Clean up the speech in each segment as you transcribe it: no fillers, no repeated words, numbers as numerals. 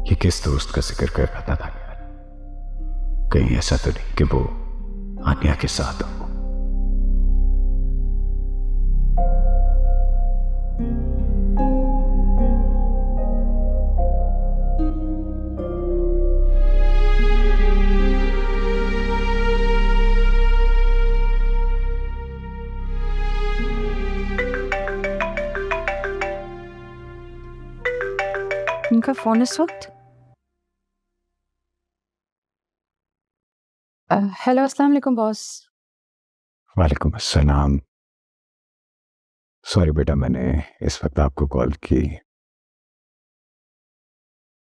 ये किस दोस्त का जिक्र कर रहा था यार? कहीं ऐसा तो नहीं कि वो आन्या के साथ हो? इनका फोन इस वक्त। हेलो, अस्सलाम वालेकुम बॉस। वालेकुम अस्सलाम। सॉरी बेटा, मैंने इस वक्त आपको कॉल की।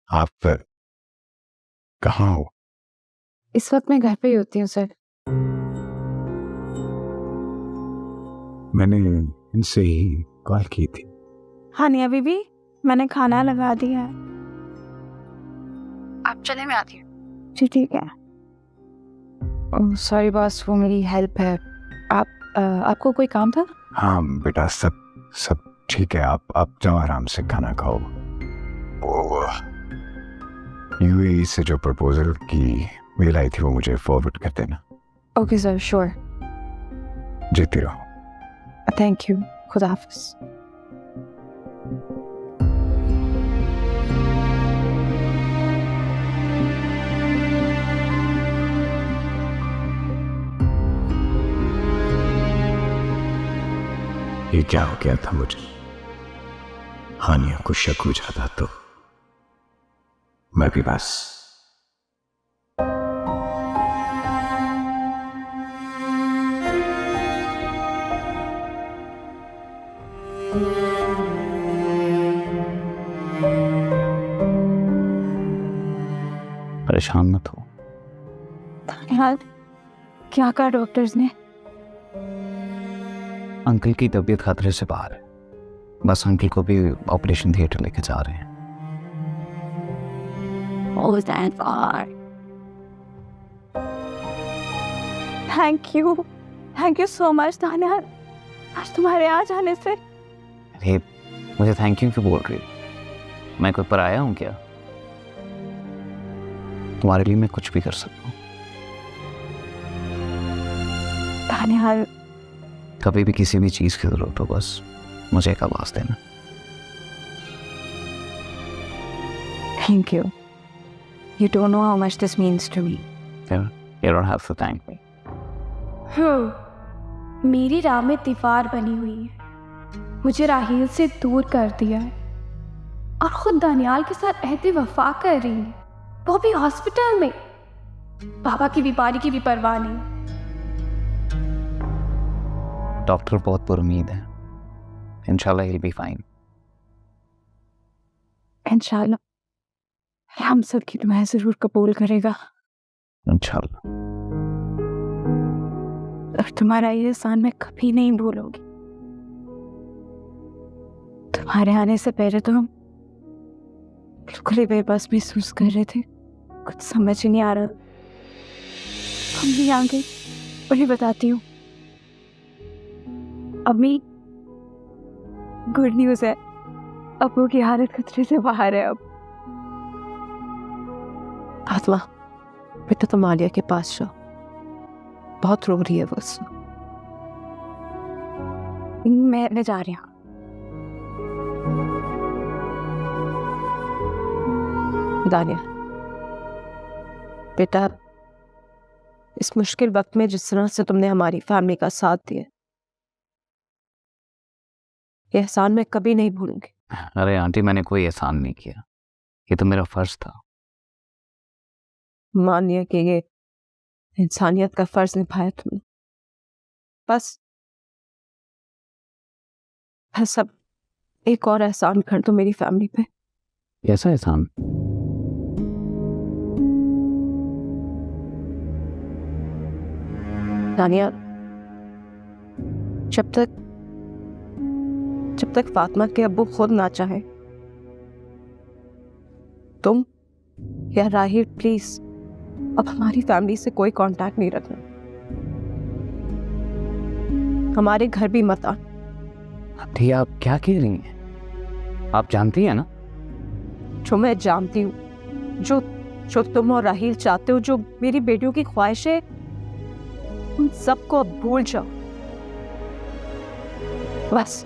आप कहाँ हो? इस वक्त मैं घर पे ही होती हूँ सर। मैंने इनसे ही कॉल की थी। हाँ निया बीबी, मैंने खाना लगा दिया है। आप चले, मैं आती हूँ। जी ठीक है। सॉरी बॉस, वो मेरी हेल्प है। आपको कोई काम था? हाँ बेटा, सब ठीक है। आप जाओ आराम से खाना खाओ। वो यूएई से जो प्रपोजल की मेल आई थी वो मुझे फॉरवर्ड कर देना। Okay sir, sure. जीती रहो। Thank you. खुदा हाफिज। ये क्या हो गया था मुझे? हानिया को शक हो जाता तो मैं भी बस। परेशान मत हो। यार क्या कहा डॉक्टर्स ने? अंकल की तबीयत खतरे से बाहर है। बस अंकल को भी ऑपरेशन थिएटर लेके जा रहे हैं। Oh thank God. Thank you so much Tanya, आज तुम्हारे आ जाने से। अरे मुझे थैंक यू क्यों बोल रही हो? मैं कोई पराया हूँ क्या? तुम्हारे लिए मैं कुछ भी कर सकता हूँ। तान्या, कभी भी किसी भी चीज की जरूरत हो बस मुझे एक आवाज देना। Thank you. You don't know how much this means to me. You don't have to thank me. मेरी राह में दीवार बनी हुई है, मुझे राहील से दूर कर दिया है और खुद दानियाल के साथ अहद वफा कर रही है, वो भी हॉस्पिटल में। बाबा की बीमारी की भी परवाह नहीं। डॉक्टर बहुत पुरुमीद है। इंशाल्लाह he'll be fine. इंशाल्लाह हम सब की दुआएं जरूर कबूल करेगा इंशाल्लाह। और तुम्हारा ये एहसान मैं कभी नहीं भूलूंगी। तुम्हारे आने से पहले तो हम बिल्कुल ही बेबस महसूस कर रहे थे, कुछ समझ ही नहीं आ रहा। हम भी आ गए। उन्हें बताती हूँ अम्मी, गुड न्यूज़ है, अब्बू की हालत खतरे से बाहर है अब। फातिमा, बेटा तुम आलिया के पास जाओ, बहुत रो रही है वो। मैं जा रही हूँ। दानिया बेटा, इस मुश्किल वक्त में जिस तरह से तुमने हमारी फैमिली का साथ दिया, ये एहसान मैं कभी नहीं भूलूंगी। अरे आंटी, मैंने कोई एहसान नहीं किया, ये तो मेरा फर्ज था। मानिए कि ये इंसानियत का फर्ज निभाया तुमने। बस अब एक और एहसान कर दो मेरी फैमिली पे। कैसा एहसान? दानिया, जब तक फातिमा के अब्बू खुद ना चाहे, तुम या राहिल प्लीज अब हमारी फैमिली से कोई कांटेक्ट नहीं रखना। हमारे घर भी मत आना। आंटी आप क्या कह रही हैं? आप जानती हैं ना? जो मैं जानती हूँ जो जो तुम और राहील चाहते हो, जो मेरी बेटियों की ख्वाहिश है, उन सबको अब भूल जाओ बस।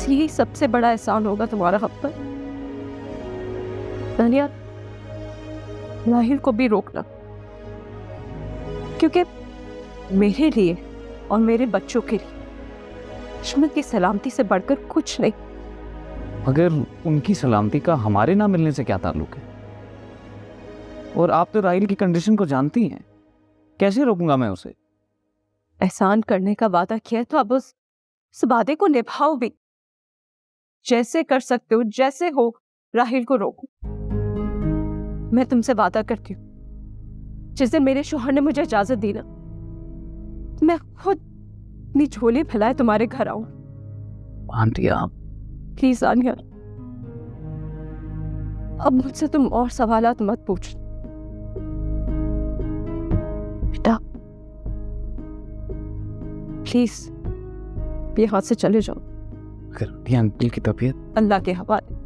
यही सबसे बड़ा एहसान होगा तुम्हारा हम पर। दानिया, राहील को भी रोकना, क्योंकि मेरे लिए और मेरे बच्चों के लिए शमत की सलामती से बढ़कर कुछ नहीं। अगर उनकी सलामती का हमारे ना मिलने से क्या ताल्लुक है? और आप तो राहील की कंडीशन को जानती हैं, कैसे रोकूंगा मैं उसे? एहसान करने का वादा किया है तो अब उस वादे को निभाओ भी। जैसे कर सकते हो, जैसे हो, राहील को रोको। मैं तुमसे वादा करती हूँ, जिस दिन मेरे शौहर ने मुझे इजाजत दी ना, मैं खुद अपनी झोली फैलाए तुम्हारे घर आऊं। आंटी आप प्लीज आनिया, अब मुझसे तुम और सवालात मत पूछ। बेटा प्लीज यहाँ से चले जाओ। अगर अंकल की तबीयत? अल्लाह के हवाले।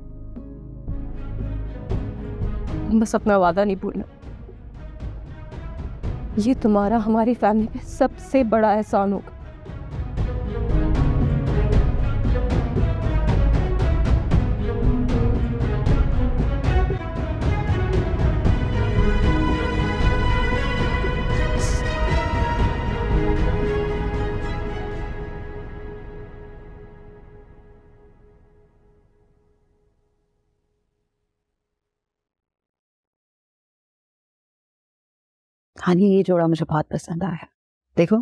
बस अपना वादा नहीं भूलना। ये तुम्हारा हमारी फैमिली पे सबसे बड़ा एहसान होगा। हानी, ये जोड़ा मुझे बहुत पसंद आया। देखो,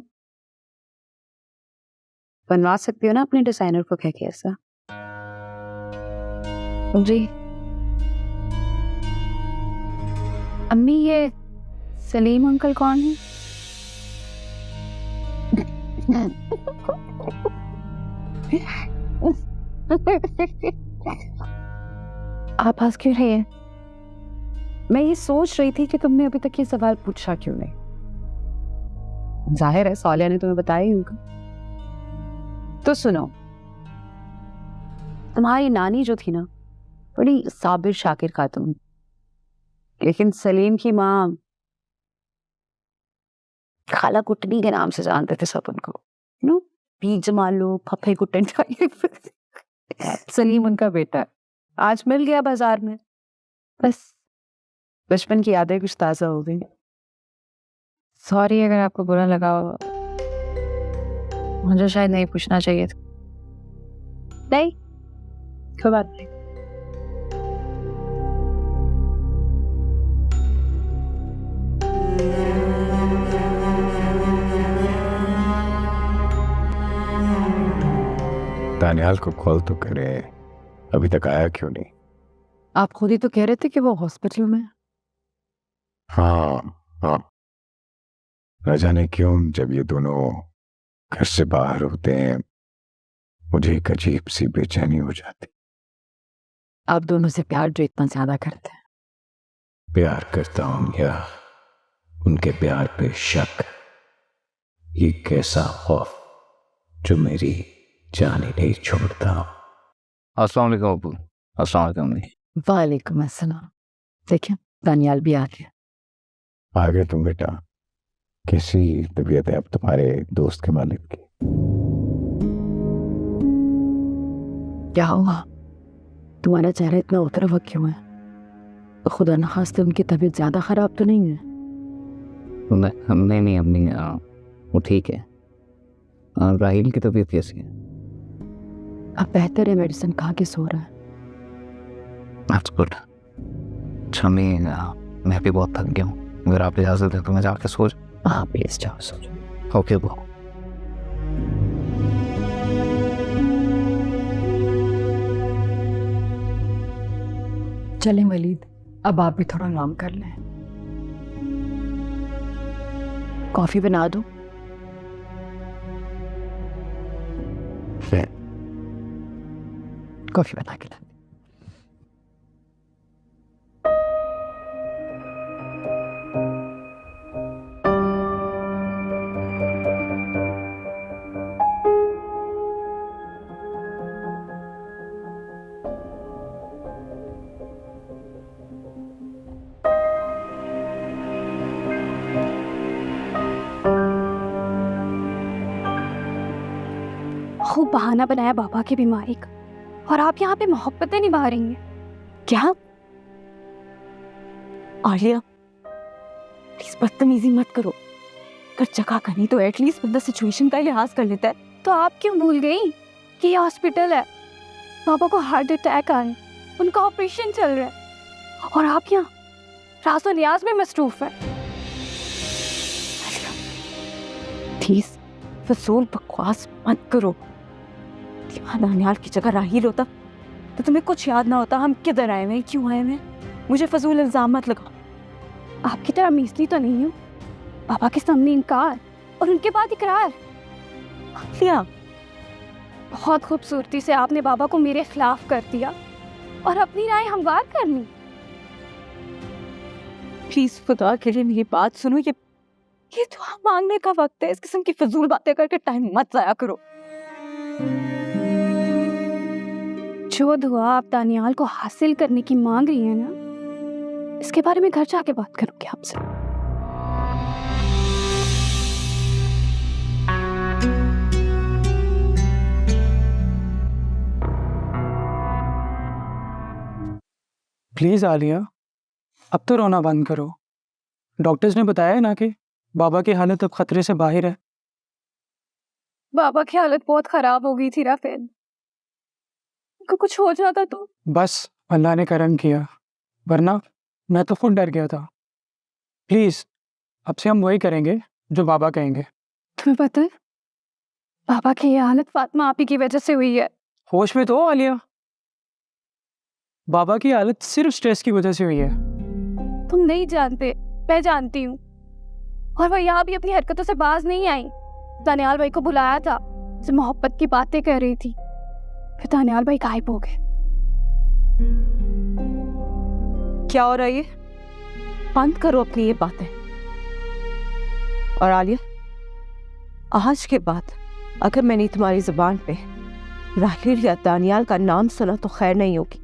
बनवा सकती हो ना अपने डिजाइनर को कह के ऐसा। जी अम्मी, ये सलीम अंकल कौन है? आप हंस क्यों रही हैं? मैं ये सोच रही थी कि तुमने अभी तक ये सवाल पूछा क्यों नहीं। जाहिर है सालिया ने तुम्हें बताया ही होगा। तो सुनो, तुम्हारी नानी जो थी ना, बड़ी साबिर शाकिर खातून, लेकिन सलीम की माँ खाला कुटनी के नाम से जानते थे सब उनको। नो पी जमाल लो, फफे कुटन। सलीम उनका बेटा है। आज मिल गया बाजार में, बस बचपन की यादें कुछ ताजा हो गई। सॉरी अगर आपको बुरा लगा हो, मुझे शायद नहीं पूछना चाहिए था। नहीं, कोई बात नहीं। दानियाल को कॉल तो करे, अभी तक आया क्यों नहीं? आप खुद ही तो कह रहे थे कि वो हॉस्पिटल में है। हाँ हाँ, न जाने क्यों जब ये दोनों घर से बाहर होते हैं मुझे एक अजीब सी बेचैनी हो जाती। आप दोनों से प्यार जो इतना ज्यादा करते हैं। प्यार करता हूं या उनके प्यार पे शक, ये कैसा खौफ जो मेरी जान ही नहीं छोड़ता। अस्सलाम वालेकुम अब्बू। अस्सलाम वालेकुम। वालेकुम अस्सलाम। देखिए दानियाल भी आ गया। आ गए तुम बेटा। कैसी तबीयत है अब तुम्हारे दोस्त के मालिक की? क्या हुआ? तुम्हारा चेहरा इतना उतरा हुआ क्यों है? खुदा न खास्ते उनकी तबीयत ज्यादा खराब तो नहीं है? नहीं अम्मी, वो ठीक है। राहील की तबीयत कैसी है? अब बेहतर है, मेडिसिन खा के सो रहा है। That's good। अच्छा मैं भी बहुत थक गया हूँ, अगर आप इजाज़त दें तो मैं जाकर सो जाऊँ। हाँ प्लीज जाओ सो जाओ। ओके वो। चलें वलीद, अब आप भी थोड़ा आराम कर लें। कॉफी बना दो। कॉफी बना के ला। बहाना बनाया बाबा की बीमारी का, और आप यहाँ पे मोहब्बतें निभा रही हैं। क्या? आलिया, प्लीज बदतमीजी मत करो। अगर जगह करनी तो एटलीस्ट बंदा सिचुएशन का लिहाज कर लेता है। तो आप क्यों भूल गई कि ये हॉस्पिटल है? बाबा को हार्ट अटैक आया, उनका ऑपरेशन चल रहा है, और आप यहाँ राज़ो नियाज में मसरूफ है। प्लीज फजूल बकवास मत करो। दानियाल की जगह राहील होता तो तुम्हें कुछ याद ना होता हम किधर आए हैं, क्यों आए हैं। मुझे फजूल इल्जाम मत लगाओ। आपकी तरह मीसली तो नहीं हूँ। बाबा के सामने इनकार और उनके बाद इकरार। आलिया, बहुत खूबसूरती से आपने बाबा को मेरे खिलाफ कर दिया और अपनी राय हमवार कर ली। प्लीज खुदा के लिए मेरी बात सुनो। ये दुआ मांगने का वक्त है। इस किस्म की फजूल बातें करके टाइम मत जाया करो। जो दुआ आप दानियाल को हासिल करने की मांग रही हैं ना, इसके बारे में घर जाके बात करूंगी आपसे। प्लीज़ आलिया, अब तो रोना बंद करो। डॉक्टर्स ने बताया है ना कि बाबा की हालत अब खतरे से बाहर है। बाबा की हालत बहुत खराब हो गई थी राफेल, उनको कुछ हो जाता तो। बस अल्लाह ने करम किया, वरना मैं तो खुद डर गया था। प्लीज़ अब से हम वही करेंगे जो बाबा कहेंगे। तुम्हें पता है बाबा की ये हालत फातिमा आपी की वजह से हुई है। होश में तो हो आलिया, बाबा की हालत सिर्फ स्ट्रेस की वजह से हुई है। तुम नहीं जानते, मैं जानती हूँ। और वह यहाँ भी अपनी हरकतों से बाज नहीं आई। दानियाल भाई को बुलाया था, उसे मोहब्बत की बातें कर रही थी, फिर दानियाल भाई गायब हो गए। क्या हो रहा है ये? बंद करो अपनी ये बातें। और आलिया, आज के बाद अगर मैंने तुम्हारी जुबान पे राहिल या दानियाल का नाम सुना तो खैर नहीं होगी।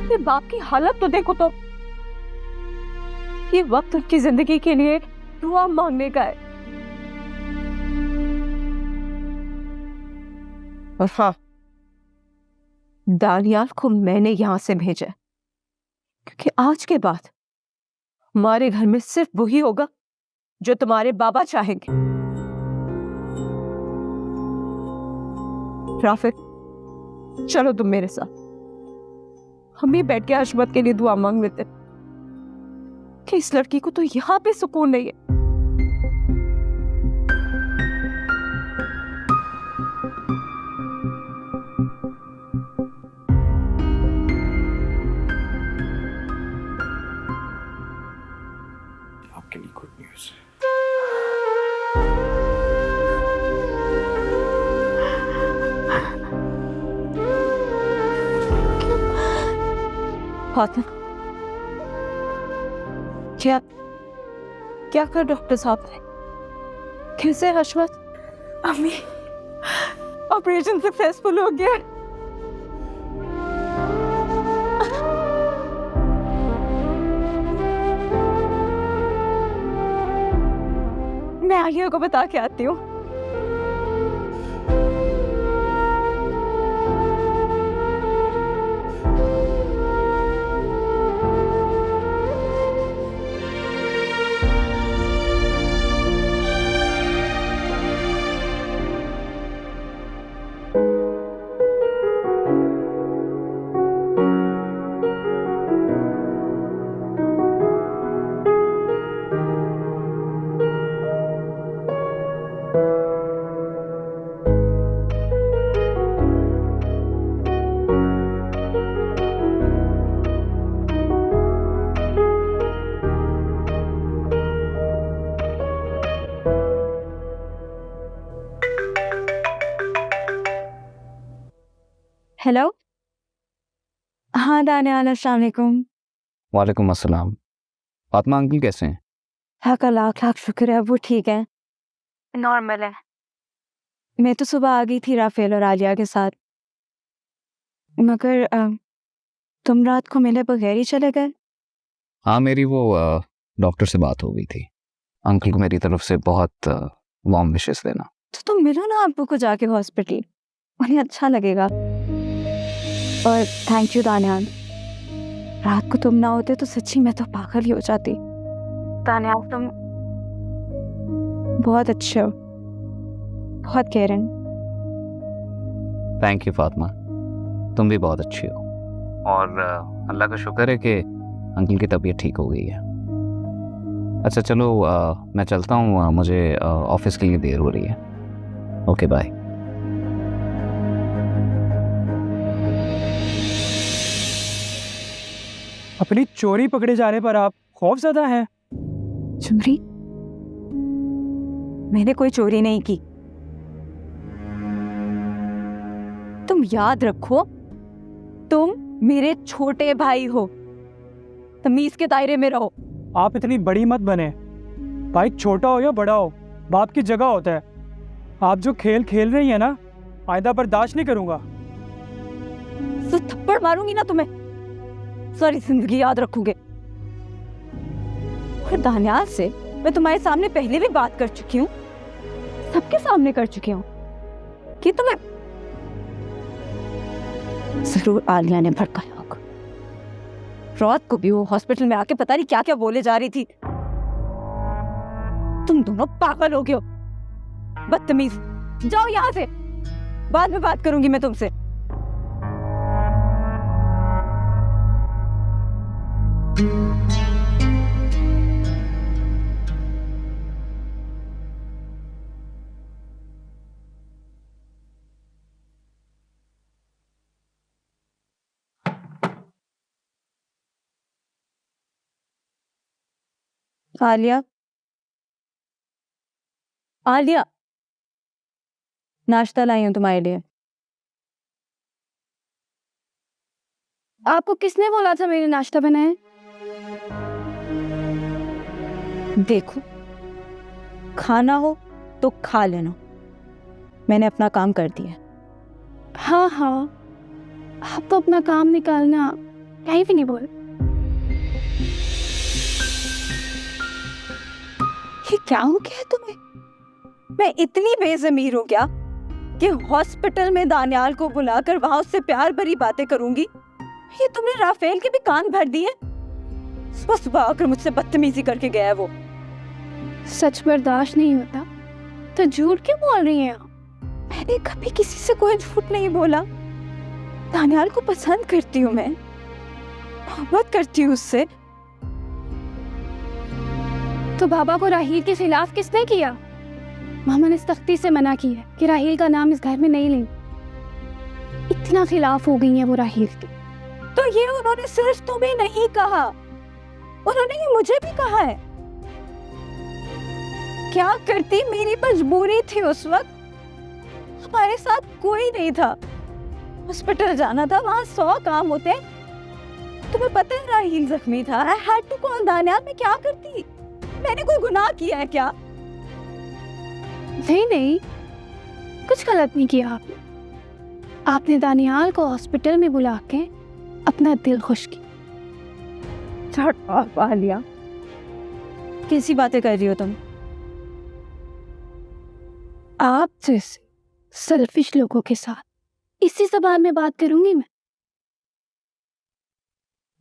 ये बाप की हालत तो देखो तो। ये वक्त उनकी जिंदगी के लिए दुआ मांगने का है। और हाँ, दानियाल को मैंने यहां से भेजा क्योंकि आज के बाद हमारे घर में सिर्फ वही होगा जो तुम्हारे बाबा चाहेंगे। राफिक, चलो तुम मेरे साथ। हम भी बैठ के हशमत के लिए दुआ मांग लेते कि इस लड़की को तो यहां पे सुकून नहीं है। आपके लिए गुड न्यूज़। फातिमा, क्या क्या कर डॉक्टर साहब ने? कैसे हशमत? अम्मी, ऑपरेशन सक्सेसफुल हो गया। मैं आलिया को बता के आती हूँ। हेलो। हाँ दानियाल, अस्सलाम वालेकुम। वालेकुम अस्सलाम। फातिमा अंकल कैसे हैं? हाँ का लाख लाख शुक्र है, वो ठीक है, नॉर्मल है। मैं तो सुबह आ गई थी राफेल और आलिया के साथ, मगर तुम रात को मिले बगैर ही चले गए। हाँ, मेरी वो डॉक्टर से बात हो गई थी। अंकल को मेरी तरफ से बहुत वार्म विशेस देना। तो तुम मिलो ना अब्बू को जाके हॉस्पिटल, उन्हें अच्छा लगेगा। और थैंक यू दानियाल, रात को तुम ना होते तो सच्ची मैं तो पागल ही हो जाती। दानियाल तुम बहुत अच्छे हो, बहुत केयरिंग। थैंक यू फातिमा, तुम भी बहुत अच्छी हो। और अल्लाह का शुक्र है कि अंकल की तबीयत ठीक हो गई है। अच्छा चलो, मैं चलता हूँ, मुझे ऑफिस के लिए देर हो रही है। Okay bye. अपनी चोरी पकड़े जाने पर आप खौफज़दा हैं? चोरी? मैंने कोई चोरी नहीं की। तुम याद रखो, तुम मेरे छोटे भाई हो, तमीज के दायरे में रहो। आप इतनी बड़ी मत बने। भाई छोटा हो या बड़ा हो, बाप की जगह होता है। आप जो खेल खेल रही है ना, आइंदा बर्दाश्त नहीं करूंगा। तो थप्पड़ मारूंगी ना तुम्हें, सारी जिंदगी याद रखोगे। और दानियाल से मैं तुम्हारे सामने पहले भी बात कर चुकी हूँ, सबके सामने कर चुकी हूँ कि तुम्हें जरूर आलिया ने भड़काया होगा। रात को भी वो हॉस्पिटल में आके पता नहीं क्या क्या बोले जा रही थी। तुम दोनों पागल हो गए हो, बदतमीज। जाओ यहाँ से, बाद में बात करूंगी मैं तुमसे। आलिया, आलिया, नाश्ता लाई हूं तुम्हारे लिए। आपको किसने बोला था मेरे नाश्ता बनाए? देखो, खाना हो तो खा लेना, मैंने अपना काम कर दिया। हाँ हाँ, आप तो अपना काम निकालना कहीं भी नहीं बोले। ये क्या हो गया तुम्हें? मैं इतनी बेज़मीर हूं क्या कि हॉस्पिटल में दानियाल को बुलाकर वहां उससे प्यार भरी बातें करूंगी? ये तुमने राफेल के भी कान भर दिए। सुबह सुबह आकर मुझसे बदतमीजी करके गया है वो। सच बर्दाश्त नहीं होता तो झूठ क्यों बोल रही हैं आप? मैंने कभी किसी से कोई झूठ नहीं बोला। दानियाल को पसंद करती हूँ मैं, मोहब्बत करती हूँ उससे। तो बाबा को राहील के खिलाफ किसने किया? मामा ने सख्ती से मना किया कि राहील का नाम इस घर में नहीं लेंगे। इतना खिलाफ हो गई है वो राहील की। तो ये उन्होंने सिर्फ तुम्हें नहीं कहा, उन्होंने ये मुझे भी कहा है। क्या करती, मेरी मजबूरी थी उस वक्त। हमारे साथ कोई नहीं था, हॉस्पिटल जाना था, वहां 100 काम होते। तुम्हें पता है राहील जख्मी था। I had to call Daniyal. मैं क्या करती? मैंने कोई गुनाह किया है क्या? नहीं नहीं, कुछ गलत नहीं किया आपने। आपने दानियाल को हॉस्पिटल में बुला के अपना दिल खुश किया। लिया। कैसी बातें कर रही हो तुम? आप जैसे सेल्फिश लोगों के साथ इसी ज़बान में बात करूंगी मैं।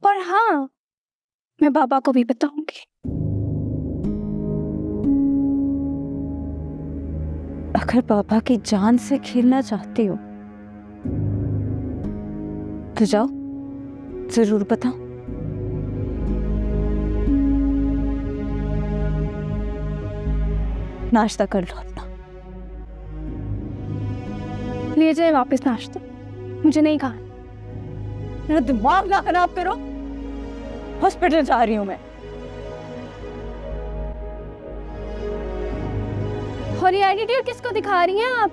और हाँ, मैं बाबा को भी बताऊंगी। अगर पापा की जान से खेलना चाहती हो तो जाओ, जरूर बताओ। नाश्ता कर लो अपना। ले जाए वापस नाश्ता, मुझे नहीं खाना। मेरा दिमाग ना खराब करो, हॉस्पिटल जा रही हूं मैं। और ये एटीट्यूड किसको दिखा रही हैं आप?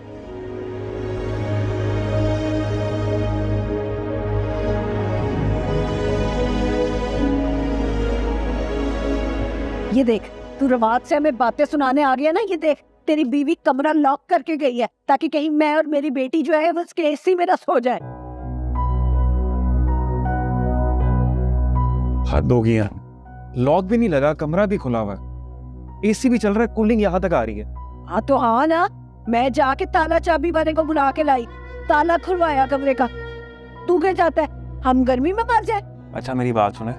ये देख, तू रवाज से हमें बातें सुनाने आ रही है ना। ये देख, तेरी बीवी कमरा लॉक करके गई है ताकि कहीं मैं और मेरी बेटी जो है वो उसके एसी में ना सो जाए। हद हो गई यार, लॉक भी नहीं लगा, कमरा भी खुला हुआ है, एसी भी चल रहा है, कूलिंग यहाँ तक आ रही है। हाँ तो हाँ ना, मैं जाके ताला चाबी वाले को बुला के लाई, ताला खुलवाया कमरे का। तू क्या चाहता है, हम गर्मी में मर जाए? अच्छा मेरी बात सुने,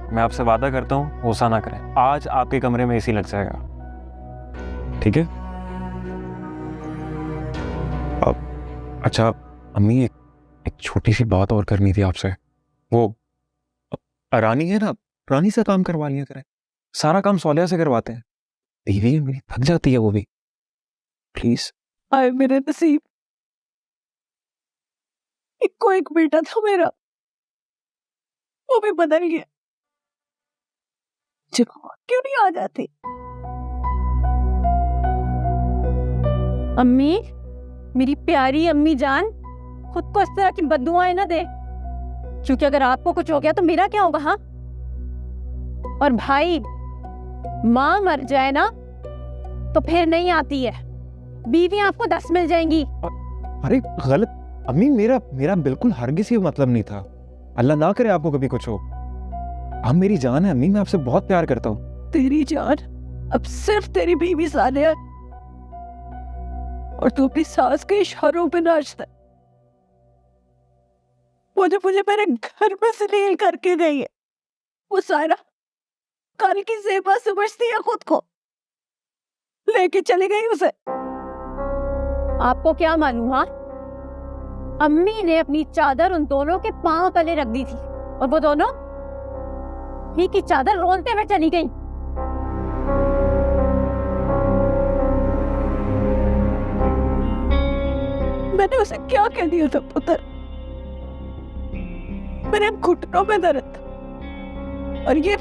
मैं आपसे वादा करता हूँ गुस्सा ना करें, आज आपके कमरे में एसी लग जाएगा, ठीक है? अब अच्छा अम्मी, एक छोटी सी बात और करनी थी आपसे। वो रानी है ना, रानी से काम करवा लिया करें, सारा काम सौलिया से करवाते हैं। बीवी है मेरी, थक जाती है वो भी, प्लीज। आए मेरे नसीब, इक्को एक बेटा था मेरा, वो भी बदल गया। जब क्यों नहीं आ जाती? अम्मी, मेरी प्यारी अम्मी जान, खुद को इस तरह की बद्दुआएं ना दे, क्योंकि अगर आपको कुछ हो गया तो मेरा क्या होगा? हाँ, और भाई, माँ मर जाए ना तो फिर नहीं आती है, बीवी आपको 10 मिल जाएंगी। अरे गलत अम्मी, मेरा बिल्कुल हरगिज़ ये मतलब नहीं था। अल्लाह ना करे आपको कभी कुछ हो। आप मेरी जान है अम्मी, मैं आपसे बहुत प्यार करता हूँ। तेरी जान अब सिर्फ तेरी बीवी सालिया, और तू अपनी सास के इशारों पे नाचता है। मुझे मेरे घर में से लील करके गई है वो सारा, कल की ज़ेबा समझती है खुद को, लेके चली गई उसे। आपको क्या मालूम? हाँ, अम्मी ने अपनी चादर उन दोनों के पांव तले रख दी थी, और वो दोनों ही की चादर रोलते हुए चली गई। मैंने उसे क्या कह दिया था पुत्र? मेरे घुटनों में दर्द था, और ये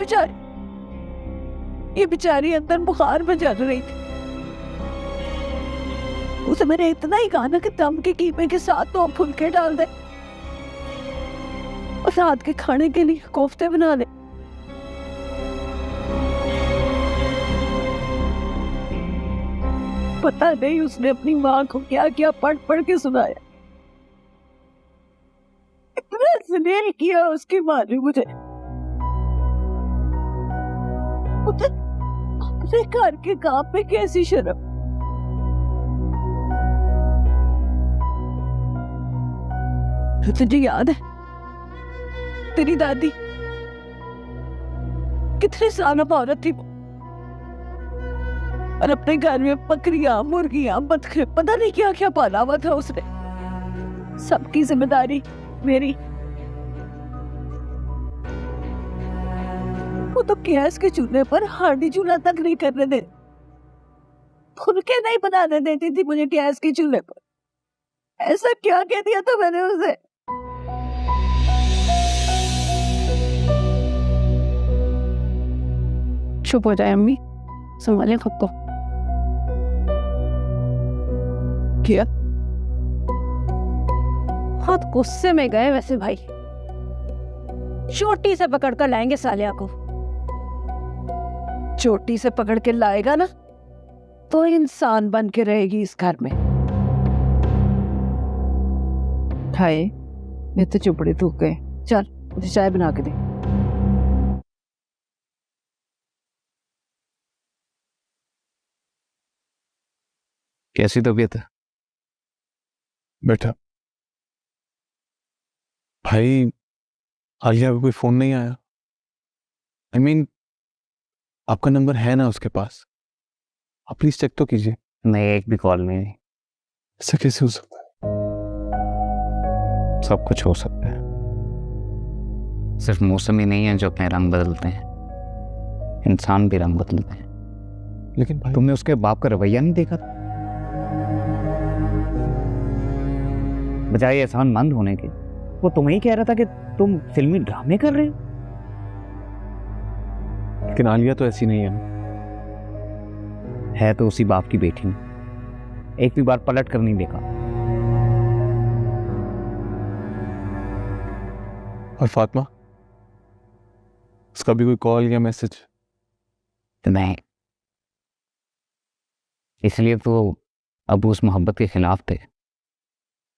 बेचारी अंदर बुखार में जल रही थी। उसे मैंने इतना ही कहा ना कि दम के कीमे के साथ 2 फुलके डाल दे और रात के खाने के लिए कोफ्ते बना ले। पता नहीं उसने अपनी माँ को क्या क्या पढ़ पढ़ के सुनाया, इतना जलील किया उसकी माँ ने मुझे। अपने घर के काम में कैसी शर्म। तुझे याद है तेरी दादी कितने सालों औरत थी वो, और अपने घर में बकरियां, मुर्गियां, बतखे, पता नहीं क्या क्या पाला हुआ था उसने। सबकी जिम्मेदारी मेरी। वो तो गैस के चूल्हे पर हांडी चूल्हा तक नहीं करने दे, फुलके नहीं बनाने देती थी मुझे गैस के चूल्हे पर। ऐसा क्या कह दिया था मैंने उसे? चुप हो जाए अम्मी, संभाले खुद को। क्या? बहुत गुस्से में गए वैसे भाई, चोटी से पकड़ कर लाएंगे सालिया को। चोटी से पकड़ के लाएगा ना तो इंसान बन के रहेगी इस घर में। हाय, मैं तो चुपड़े थूक गए। चल मुझे चाय बना के दे। कैसी तबीयत है? बेटा भाई, आलिया का कोई फोन नहीं आया। I mean, आपका नंबर है ना उसके पास? आप प्लीज चेक तो कीजिए। नहीं, एक भी कॉल नहीं। ऐसा कैसे हो सकता है? सब कुछ हो सकता है, सिर्फ मौसम ही नहीं है जो अपने रंग बदलते हैं, इंसान भी रंग बदलते हैं। लेकिन भाई तुमने उसके बाप का रवैया नहीं देखा था? बजाय एहसान मंद होने के, वो तुम्हें ही कह रहा था कि तुम फिल्मी ड्रामे कर रहे हो। लेकिन आलिया तो ऐसी नहीं है तो उसी बाप की बेटी ने, एक भी बार पलट कर नहीं देखा। और फातिमा, उसका भी कोई कॉल या मैसेज? तो नहीं, इसलिए तो अब उस मोहब्बत के खिलाफ थे।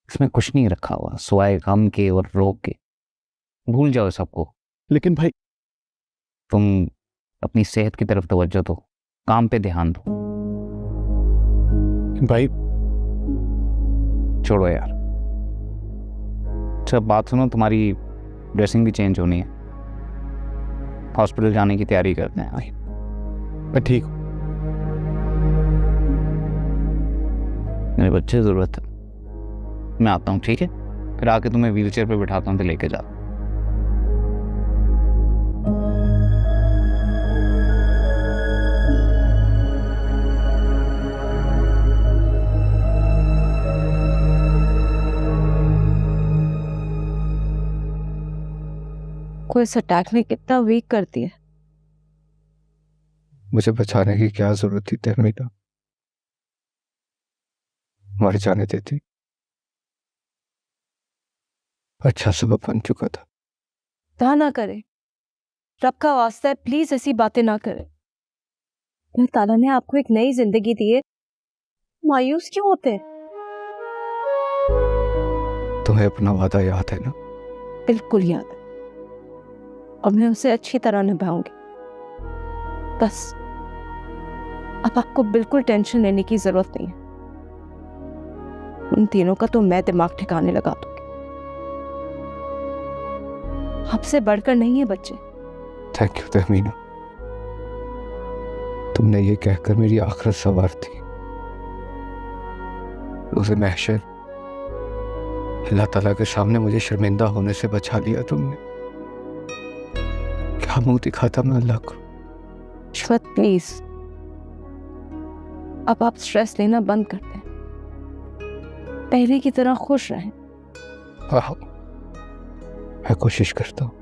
इसमें कुछ नहीं रखा हुआ सिवाय गम के और रोग के। भूल जाओ सबको। लेकिन भाई, तुम अपनी सेहत की तरफ तवज्जो दो, काम पे ध्यान दो। भाई छोड़ो यार। अच्छा बात सुनो, तुम्हारी ड्रेसिंग भी चेंज होनी है, हॉस्पिटल जाने की तैयारी करते हैं। मैं ठीक हूँ। मेरे बच्चे ज़रूरत है, मैं आता हूँ, ठीक है? फिर आके तुम्हें व्हील चेयर पर बिठाता हूँ तो लेके जाता हूँ। कोई इस अटैक ने कितना वीक कर दिया। मुझे बचाने की क्या जरूरत थी तहमीना, मर जाने देती। अच्छा सबब बन चुका था। ता ना करे, रब का वास्ता है प्लीज ऐसी बातें ना करे। अल्लाह ताला ने आपको एक नई जिंदगी दी है, मायूस क्यों होते हैं? तुम्हें अपना वादा याद है ना? बिल्कुल याद है, और मैं उसे अच्छी तरह निभाऊंगी। बस अब आपको बिल्कुल टेंशन लेने की जरूरत नहीं है। उन तीनों का तो मैं दिमाग ठिकाने लगा दूंगी। आपसे बढ़कर नहीं है बच्चे। थैंक यू तहमीना, तुमने ये कहकर मेरी आखिरत सवार थी। उसे महशर अल्लाह ताला के सामने मुझे शर्मिंदा होने से बचा लिया तुमने। क्या मुंह दिखाता मैं अल्लाह को। श्वेत प्लीज, अब आप स्ट्रेस लेना बंद कर दें, पहले की तरह खुश रहें। हाँ मैं कोशिश करता हूँ।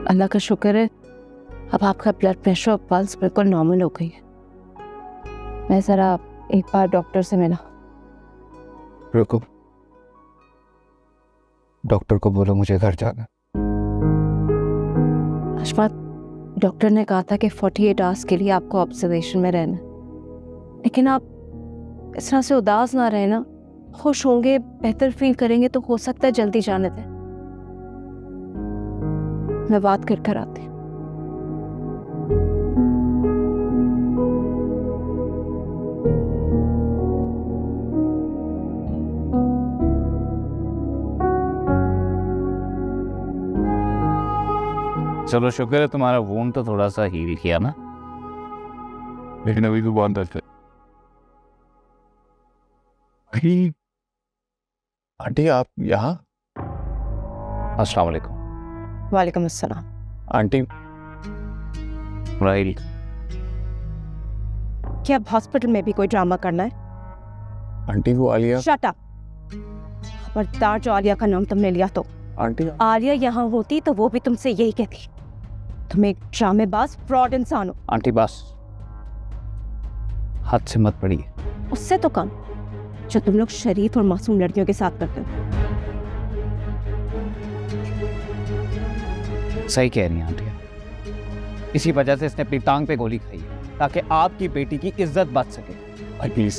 अल्लाह का शुक्र है अब आपका ब्लड प्रेशर और पल्स बिल्कुल नॉर्मल हो गई है। मैं जरा एक बार डॉक्टर से मिला। रुको, डॉक्टर को बोलो मुझे घर जाना। अशफाक, डॉक्टर ने कहा था कि 48 आवर्स के लिए आपको ऑब्जर्वेशन में रहना, लेकिन आप इस तरह से उदास ना रहे ना। खुश होंगे, बेहतर फील करेंगे तो हो सकता है जल्दी जाने दें। मैं बात कर आती हूँ। चलो शुक्र है तुम्हारा वोन तो थोड़ा सा हील किया ना, लेकिन अभी भी बहुत दर्द है। भाई आंटी आप यहाँ? अस्सलाम वालेकुम। वालेकुम अस्सलाम। आंटी राहिल, क्या अब हॉस्पिटल में भी कोई ड्रामा करना है? आंटी वो आलिया। Shut up. खबरदार जो आलिया का नाम तुमने लिया तो। आंटी आलिया यहाँ होती तो वो भी तुमसे यही कहती, तुम एक ड्रामेबाज फ्रॉड इंसान हो। आंटी बस, हाथ से मत पड़िए। उससे तो कम जो तुम लोग शरीफ और मासूम लड़कियों के साथ करते हो। सही कह रही हैं आंटी, इसी वजह से इसने अपनी टांग पे गोली खाई है ताकि आपकी बेटी की इज्जत बच सके। भाई प्लीज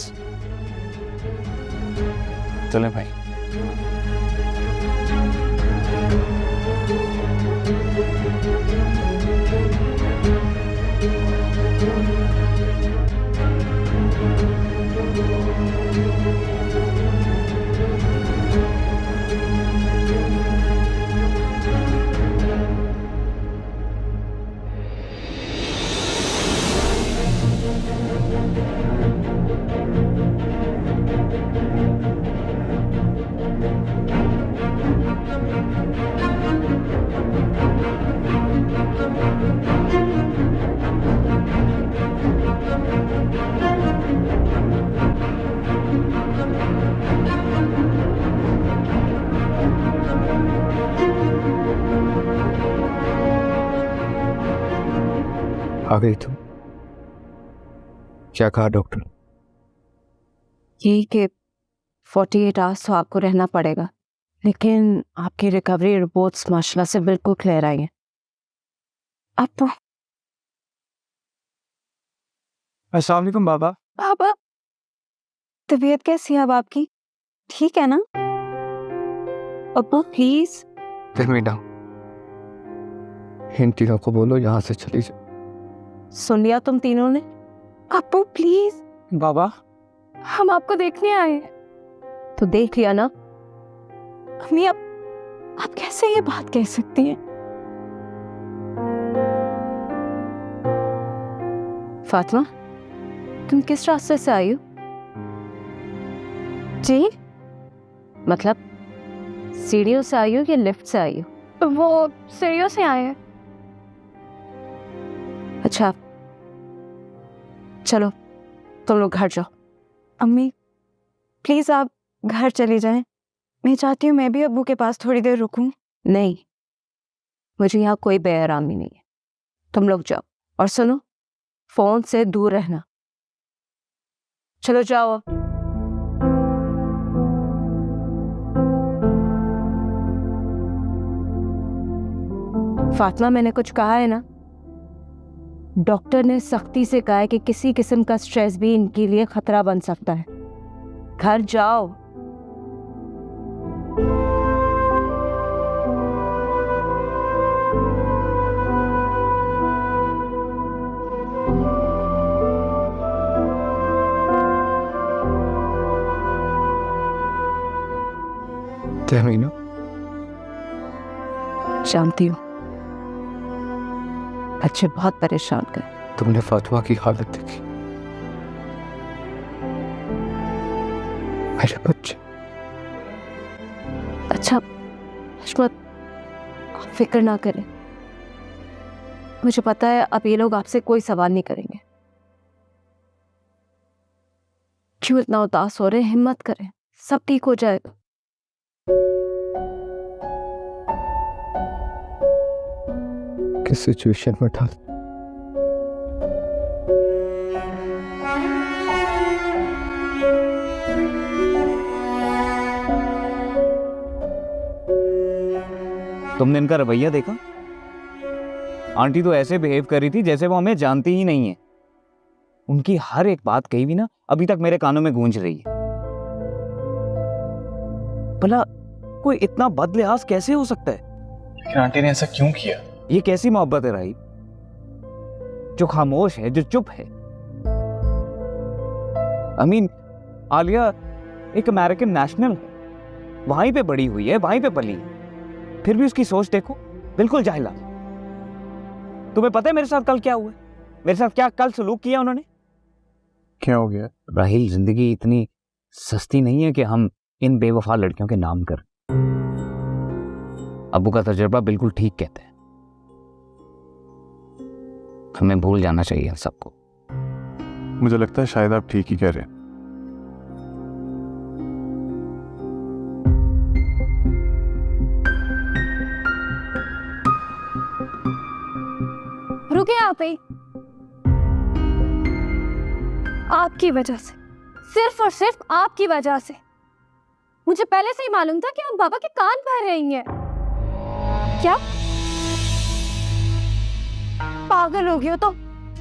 चलें भाई। आ गई तुम? क्या कहा डॉक्टर? यही कि 48 आवर्स तो आपको रहना पड़ेगा, लेकिन आपकी रिकवरी रिपोर्ट्स माशाल्लाह से बिल्कुल क्लियर आई हैं। अब तो अस्सलाम वालेकुम बाबा। बाबा, तबीयत कैसी है अब आपकी? ठीक है ना? अब्बा प्लीज। तहमीना, इन तीनों को बोलो यहाँ से चली जाए। सुन लिया तुम तीनों ने? अब्बू प्लीज। बाबा हम आपको देखने आए हैं। तो देख लिया ना। अम्मी आप कैसे ये बात कह सकती हैं? फातिमा, तुम किस रास्ते से आई हो? जी, मतलब सीढ़ियों से आई हो या लिफ्ट से आई हो? वो सीढ़ियों से आए हैं। अच्छा, चलो तुम लोग घर जाओ। अम्मी प्लीज आप घर चली जाएं। मैं चाहती हूँ मैं भी अब्बू के पास थोड़ी देर रुकूं। नहीं, मुझे यहाँ कोई बेआरामी नहीं है। तुम लोग जाओ। और सुनो, फोन से दूर रहना। चलो जाओ। फातिमा, मैंने कुछ कहा है ना? डॉक्टर ने सख्ती से कहा है कि किसी किस्म का स्ट्रेस भी इनके लिए खतरा बन सकता है। घर जाओ। तहमीना, जानती हूँ बच्चे बहुत परेशान कर। तुमने फातिमा की हालत देखी? मेरे बच्चे। अच्छा हशमत, आप फिक्र ना करें। मुझे पता है अब ये लोग आपसे कोई सवाल नहीं करेंगे। क्यों इतना उदास हो रहे हैं? हिम्मत करें, सब ठीक हो जाएगा। किस सिचुएशन में डाल? तुमने इनका रवैया देखा? आंटी तो ऐसे बिहेव कर रही थी जैसे वो हमें जानती ही नहीं है। उनकी हर एक बात कही भी ना अभी तक मेरे कानों में गूंज रही है। भला कोई इतना बदलिहाज कैसे हो सकता है? लेकिन आंटी ने ऐसा क्यों किया? ये कैसी मोहब्बत है राही, जो खामोश है, जो चुप है? अमीन, आलिया एक अमेरिकन नेशनल है, वहीं पे बड़ी हुई है, वहीं पे पली है, फिर भी उसकी सोच देखो, बिल्कुल जाहिला। तुम्हें पता है मेरे साथ कल क्या हुआ? मेरे साथ क्या कल सलूक किया उन्होंने? क्या हो गया? राहिल, जिंदगी इतनी सस्ती नहीं है कि हम इन बेवफा लड़कियों के नाम कर। अब्बू का तजुर्बा बिल्कुल ठीक कहता है, हमें भूल जाना चाहिए सबको। मुझे लगता है शायद आप ठीक ही कह रहे हैं। रुके आप ही। आपकी वजह से, सिर्फ और सिर्फ आपकी वजह से। मुझे पहले से ही मालूम था कि आप बाबा के कान भर रही हैं। क्या पागल हो गई हो तो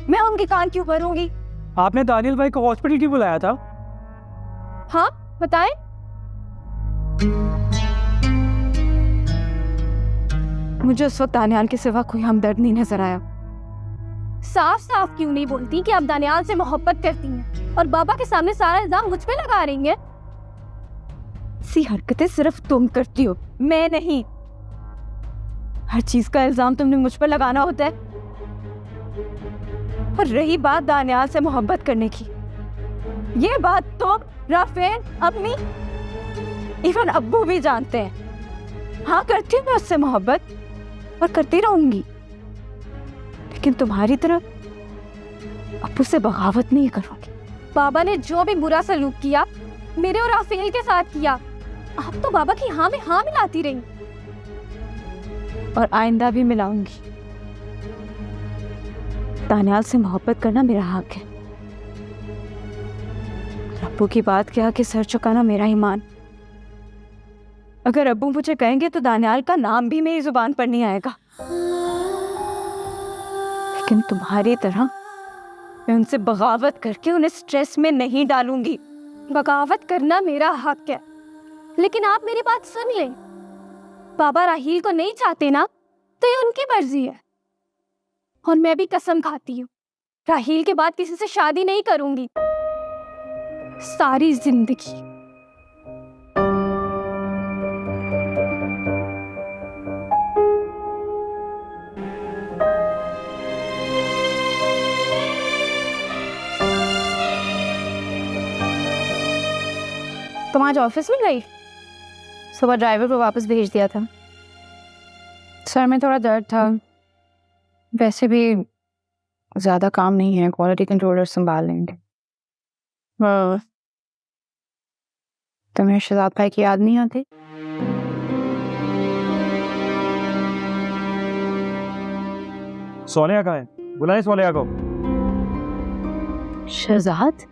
मैं उनके कान क्यों भरूंगी? आपने दानियल भाई को हॉस्पिटल क्यों बुलाया था? हाँ बताएं। मुझे उस वक्त दानियाल के सिवा कोई हमदर्द नहीं नजर आया। साफ साफ क्यों नहीं बोलती कि आप दानियाल से मोहब्बत करती हैं और बाबा के सामने सारा इल्जाम मुझ पे लगा रही हैं? सी हरकतें सिर्फ तुम करती हो, मैं नहीं। हर चीज का इल्जाम तुमने मुझ पर लगाना होता है। और रही बात दानियाल से मोहब्बत करने की, ये बात तो राफेल, अम्मी, इवन अब्बू भी जानते हैं। हाँ करती हूँ मैं उससे मोहब्बत और करती रहूंगी, लेकिन तुम्हारी तरफ अब्बू से बगावत नहीं करूंगी। बाबा ने जो भी बुरा सलूक किया मेरे और राफेल के साथ किया, आप तो बाबा की हाँ में हाँ मिलाती रही और आइंदा भी मिलाऊंगी। दानियाल से मोहब्बत करना मेरा हक है। अब्बू की बात क्या कि सर झुकाना मेरा ईमान। अगर अब्बू मुझे कहेंगे तो दानियाल का नाम भी मेरी जुबान पर नहीं आएगा, लेकिन तुम्हारी तरह मैं उनसे बगावत करके उन्हें स्ट्रेस में नहीं डालूंगी। बगावत करना मेरा हक है, लेकिन आप मेरी बात सुन लें। बाबा राहील को नहीं चाहते ना, तो ये उनकी मर्जी है। और मैं भी कसम खाती हूँ राहील के बाद किसी से शादी नहीं करूंगी। सारी जिंदगी। तुम आज ऑफिस में गई? सुबह ड्राइवर को वापस भेज दिया था। सर में थोड़ा दर्द था। वैसे भी ज़्यादा काम नहीं है, क्वालिटी कंट्रोलर संभाल लेंगे। तुम्हें शहजाद भाई की याद नहीं आती? सोनिया कहाँ है? बुलाए सोनिया को। शहजाद?